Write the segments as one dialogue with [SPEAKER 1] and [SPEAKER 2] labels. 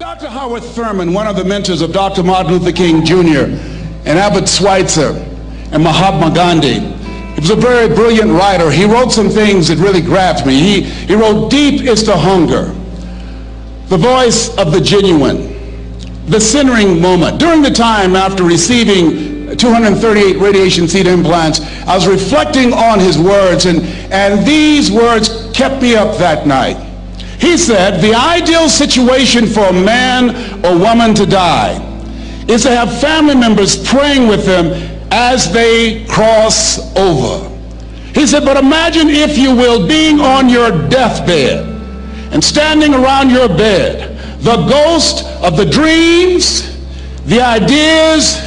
[SPEAKER 1] Dr. Howard Thurman, one of the mentors of Dr. Martin Luther King Jr. and Albert Schweitzer and Mahatma Gandhi, he was a very brilliant writer. He wrote some things that really grabbed me. He wrote, "Deep is the hunger, the voice of the genuine, the centering moment." During the time after receiving 238 radiation seed implants, I was reflecting on his words, and these words kept me up that night. He said, "The ideal situation for a man or woman to die is to have family members praying with them as they cross over." He said, "But imagine, if you will, being on your deathbed and standing around your bed, the ghost of the dreams, the ideas,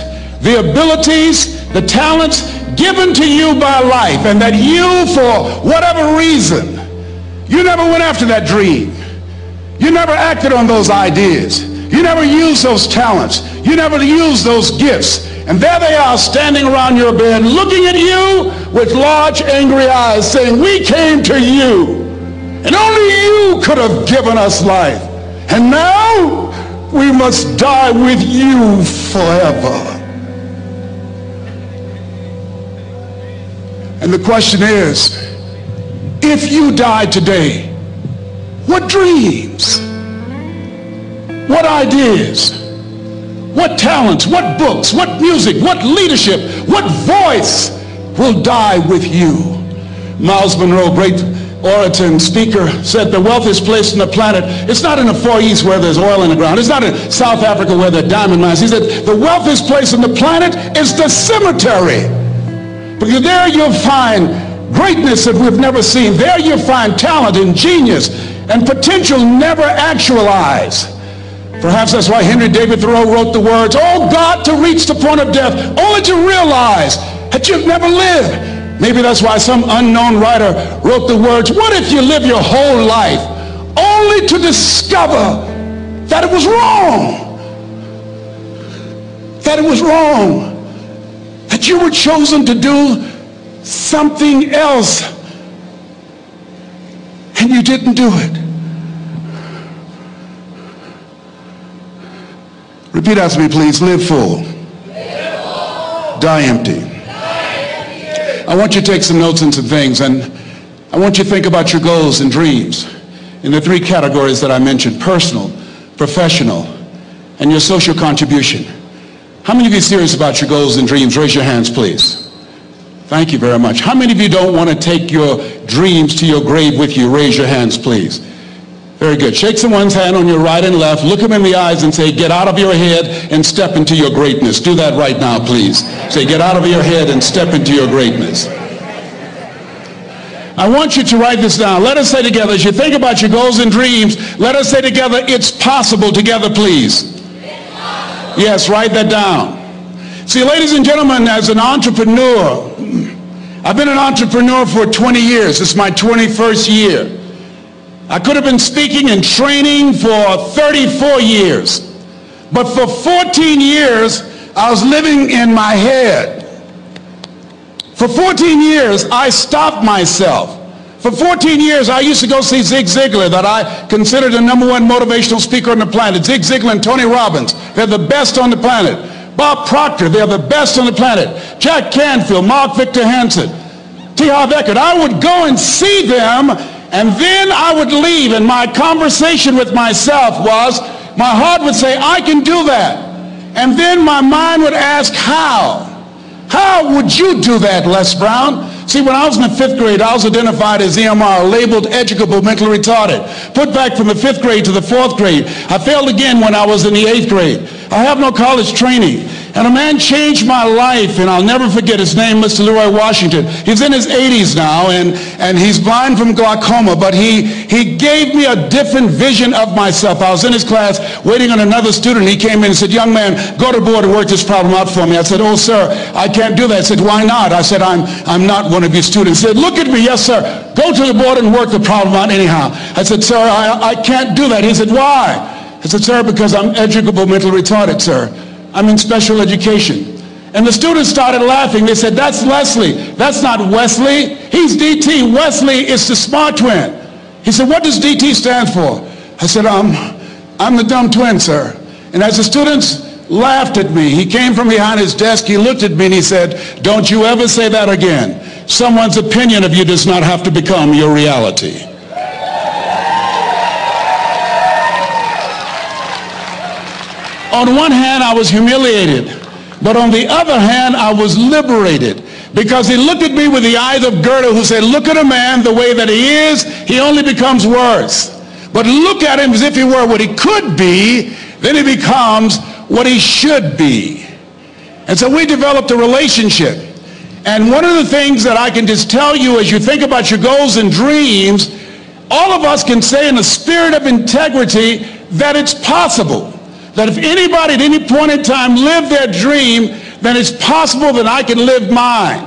[SPEAKER 1] the abilities, the talents given to you by life, and that you, for whatever reason, you never went after that dream. You never acted on those ideas. You never used those talents. You never used those gifts. And there they are standing around your bed looking at you with large angry eyes saying, 'We came to you, and only you could have given us life. And now we must die with you forever.'" And the question is, if you died today, what dreams, what ideas, what talents, what books, what music, what leadership, what voice will die with you? Miles Monroe, great orator and speaker, said the wealthiest place on the planet, it's not in the Far East where there's oil in the ground. It's not in South Africa where there are diamond mines. He said the wealthiest place on the planet is the cemetery, because there you'll find greatness that we've never seen. There you'll find talent and genius and potential never actualized. Perhaps that's why Henry David Thoreau wrote the words, "Oh God, to reach the point of death, only to realize that you've never lived." Maybe that's why some unknown writer wrote the words, "What if you live your whole life only to discover that it was wrong? That it was wrong. That you were chosen to do something else and you didn't do it." Repeat after me, please. Live full. Die empty. I want you to take some notes and some things, and I want you to think about your goals and dreams in the three categories that I mentioned: personal, professional, and your social contribution. How many of you are serious about your goals and dreams? Raise your hands, please. Thank you very much. How many of you don't want to take your dreams to your grave with you? Raise your hands, please. Very good. Shake someone's hand on your right and left. Look them in the eyes and say, "Get out of your head and step into your greatness." Do that right now, please. Say, "Get out of your head and step into your greatness." I want you to write this down. Let us say together, as you think about your goals and dreams, let us say together, "It's possible," together, please. Yes, write that down. See, ladies and gentlemen, as an entrepreneur, I've been an entrepreneur for 20 years. It's my 21st year. I could have been speaking and training for 34 years. But for 14 years, I was living in my head. For 14 years, I stopped myself. For 14 years, I used to go see Zig Ziglar, that I considered the #1 motivational speaker on the planet. Zig Ziglar and Tony Robbins, they're the best on the planet. Bob Proctor, they're the best on the planet. Jack Canfield, Mark Victor Hansen, T. Harv Eckert. I would go and see them, and then I would leave, and my conversation with myself was, my heart would say, "I can do that." And then my mind would ask, how? How would you do that, Les Brown? See, when I was in the 5th grade, I was identified as EMR, labeled educable mentally retarded. Put back from the 5th grade to the 4th grade. I failed again when I was in the 8th grade. I have no college training. And a man changed my life, and I'll never forget his name, Mr. Leroy Washington. He's in his 80s now, and he's blind from glaucoma, but he gave me a different vision of myself. I was in his class waiting on another student. He came in and said, "Young man, go to the board and work this problem out for me." I said, "Oh, sir, I can't do that." I said, "Why not?" I said, I'm not one of your students." He said, "Look at me." "Yes, sir. Go to the board and work the problem out anyhow." I said, "Sir, I can't do that." He said, "Why?" I said, "Sir, because I'm educable mentally retarded, sir. I'm in special education." And the students started laughing. They said, "That's Leslie." "That's not Wesley. He's DT. Wesley is the smart twin." He said, "What does DT stand for?" I said, I'm the dumb twin, sir. And as the students laughed at me, he came from behind his desk, he looked at me and he said, don't you ever say that again. Someone's opinion of you does not have to become your reality. On one hand, I was humiliated, but on the other hand, I was liberated, because he looked at me with the eyes of Goethe, who said, look at a man the way that he is, he only becomes worse. But look at him as if he were what he could be, then he becomes what he should be. And so we developed a relationship. And one of the things that I can just tell you as you think about your goals and dreams, all of us can say in a spirit of integrity that it's possible. That if anybody at any point in time lived their dream, then it's possible that I can live mine.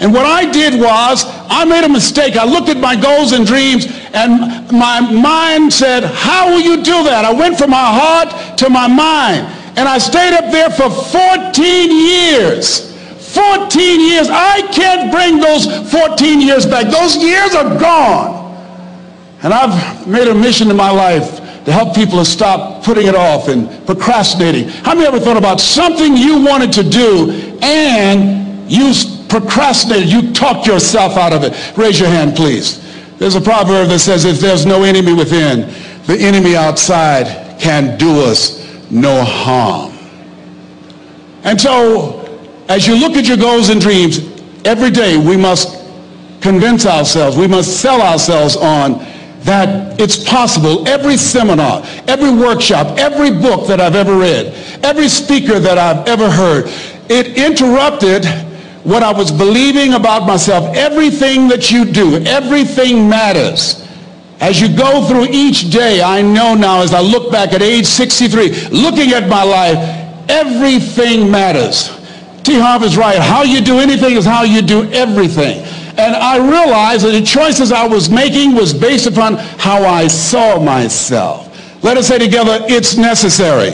[SPEAKER 1] And what I did was, I made a mistake. I looked at my goals and dreams, and my mind said, how will you do that? I went from my heart to my mind. And I stayed up there for 14 years. 14 years. I can't bring those 14 years back. Those years are gone. And I've made a mission in my life to help people to stop putting it off and procrastinating. How many ever thought about something you wanted to do and you procrastinated, you talked yourself out of it? Raise your hand, please. There's a proverb that says, if there's no enemy within, the enemy outside can do us no harm. And so, as you look at your goals and dreams, every day we must convince ourselves, we must sell ourselves on that it's possible. Every seminar, every workshop, every book that I've ever read, every speaker that I've ever heard, it interrupted what I was believing about myself. Everything that you do, everything matters. As you go through each day, I know now as I look back at age 63, looking at my life, everything matters. T. Harv is right. How you do anything is how you do everything. And I realized that the choices I was making was based upon how I saw myself. Let us say together, it's necessary.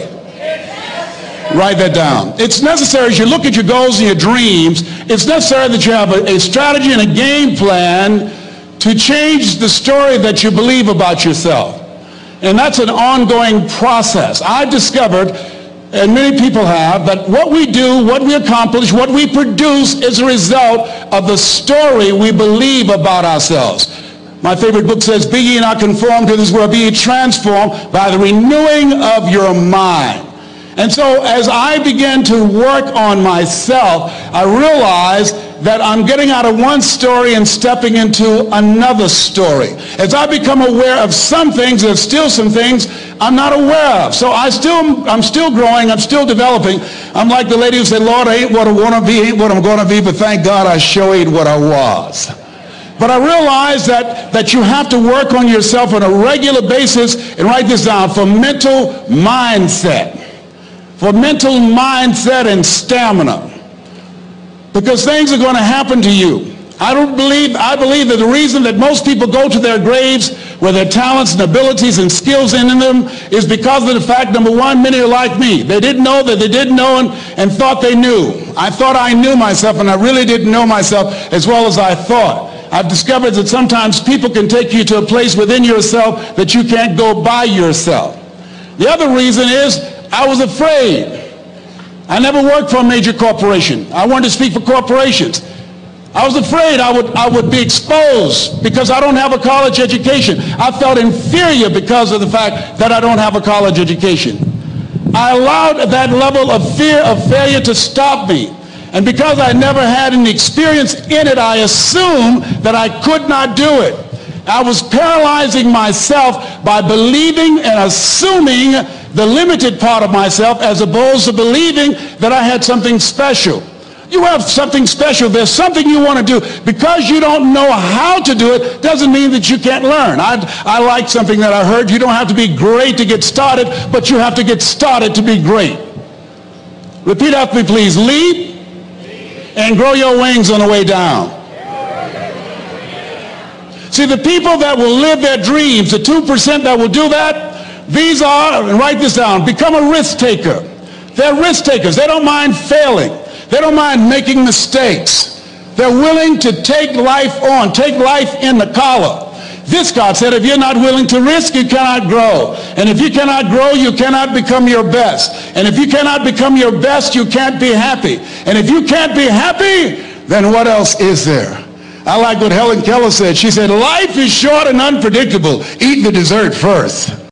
[SPEAKER 1] Write that down. It's necessary as you look at your goals and your dreams, it's necessary that you have a strategy and a game plan to change the story that you believe about yourself. And that's an ongoing process. I've discovered, and many people have, that what we do, what we accomplish, what we produce is a result of the story we believe about ourselves. My favorite book says, be ye not conformed to this world, be ye transformed by the renewing of your mind. And so as I began to work on myself, I realized that I'm getting out of one story and stepping into another story. As I become aware of some things, there's still some things I'm not aware of. So I'm still growing, I'm still developing. I'm like the lady who said, Lord, I ain't what I want to be, ain't what I'm going to be, but thank God I sure ain't what I was. But I realize that you have to work on yourself on a regular basis, and write this down, for mental mindset. For mental mindset and stamina. Because things are going to happen to you. I believe that the reason that most people go to their graves with their talents and abilities and skills in them is because of the fact, number one, many are like me. They didn't know that they didn't know and thought they knew. I thought I knew myself, and I really didn't know myself as well as I thought. I've discovered that sometimes people can take you to a place within yourself that you can't go by yourself. The other reason is I was afraid. I never worked for a major corporation. I wanted to speak for corporations. I was afraid I would be exposed because I don't have a college education. I felt inferior because of the fact that I don't have a college education. I allowed that level of fear of failure to stop me. And because I never had any experience in it, I assumed that I could not do it. I was paralyzing myself by believing and assuming the limited part of myself as opposed to believing that I had something special. You have something special. There's something you want to do. Because you don't know how to do it doesn't mean that you can't learn. I like something that I heard. You don't have to be great to get started, but you have to get started to be great. Repeat after me, please. Leap and grow your wings on the way down. See, the people that will live their dreams, the 2% that will do that, these are, and write this down, become a risk taker. They're risk takers. They don't mind failing. They don't mind making mistakes. They're willing to take life on, take life in the collar. This, God said, if you're not willing to risk, you cannot grow. And if you cannot grow, you cannot become your best. And if you cannot become your best, you can't be happy. And if you can't be happy, then what else is there? I like what Helen Keller said. She said, life is short and unpredictable. Eat the dessert first.